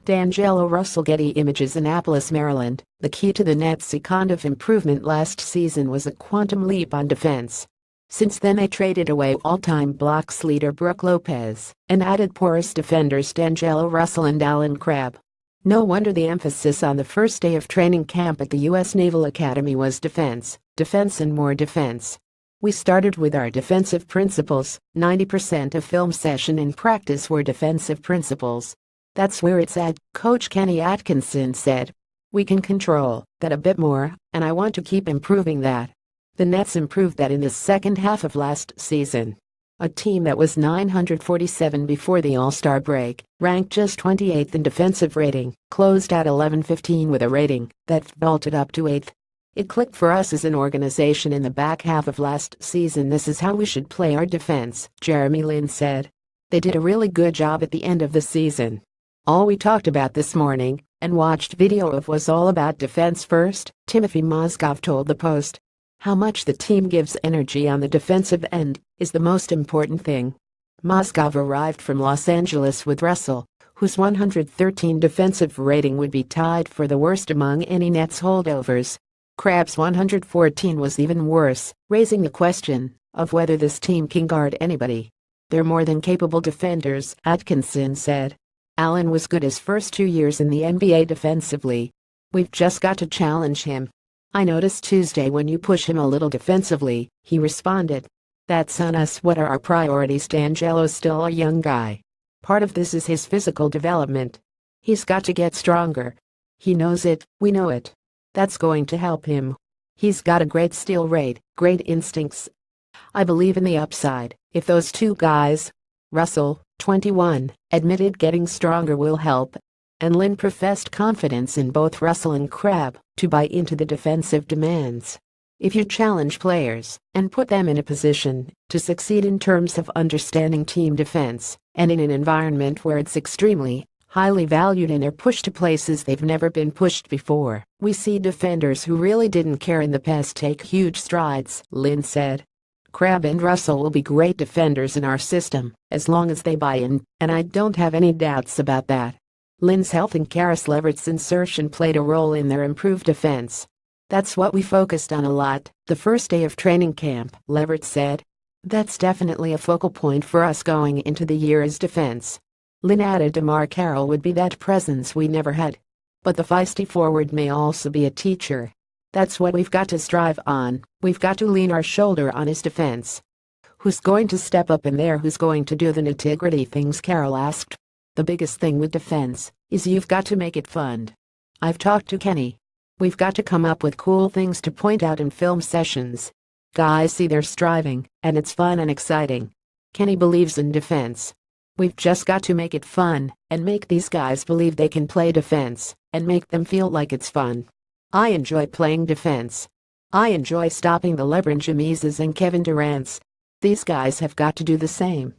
DAngelo Russell, Getty Images. Annapolis, Maryland. The key to the Nets' secondhalf improvement last season was a quantum leap on defense. Since then they traded away all-time blocks leader Brook Lopez and added porous defenders DAngelo Russell and Crabbe. No wonder the emphasis on the first day of training camp at the U.S. Naval Academy was defense, defense and more defense. We started with our defensive principles. 90% of film session and practice were defensive principles. That's where it's at, Coach Kenny Atkinson said. We can control that a bit more, and I want to keep improving that. The Nets improved that in the second half of last season. A team that was 947 before the All-Star break, ranked just 28th in defensive rating, closed at 11-15 with a rating that vaulted up to 8th. It clicked for us as an organization in the back half of last season. This is how we should play our defense, Jeremy Lin said. They did a really good job at the end of the season. All we talked about this morning and watched video of was all about defense first, Timothy Mozgov told the Post. How much the team gives energy on the defensive end is the most important thing. Mozgov arrived from Los Angeles with Russell, whose 113 defensive rating would be tied for the worst among any Nets holdovers. Crabbe's 114 was even worse, raising the question of whether this team can guard anybody. They're more than capable defenders, Atkinson said. Allen was good his first 2 years in the NBA defensively. We've just got to challenge him. I noticed Tuesday when you push him a little defensively, he responded. That's on us. What are our priorities? DAngelo's still a young guy. Part of this is his physical development. He's got to get stronger. He knows it, we know it. That's going to help him. He's got a great steal rate, great instincts. I believe in the upside. If those two guys, Russell, 21, admitted getting stronger will help. And Lin professed confidence in both Russell and Crabbe to buy into the defensive demands. If you challenge players and put them in a position to succeed in terms of understanding team defense, and in an environment where it's extremely highly valued and they're pushed to places they've never been pushed before, we see defenders who really didn't care in the past take huge strides, Lin said. Crabbe and Russell will be great defenders in our system, as long as they buy in, and I don't have any doubts about that. Lin's health and Caris LeVert's insertion played a role in their improved defense. That's what we focused on a lot, the first day of training camp, LeVert said. That's definitely a focal point for us going into the year as defense. Lin added DeMar Carroll would be that presence we never had. But the feisty forward may also be a teacher. That's what we've got to strive on. We've got to lean our shoulder on his defense. Who's going to step up in there? Who's going to do the nitty-gritty things? Carroll asked. The biggest thing with defense is you've got to make it fun. I've talked to Kenny. We've got to come up with cool things to point out in film sessions. Guys see they're striving, and it's fun and exciting. Kenny believes in defense. We've just got to make it fun and make these guys believe they can play defense and make them feel like it's fun. I enjoy playing defense. I enjoy stopping the LeBron Jameses and Kevin Durant's. These guys have got to do the same.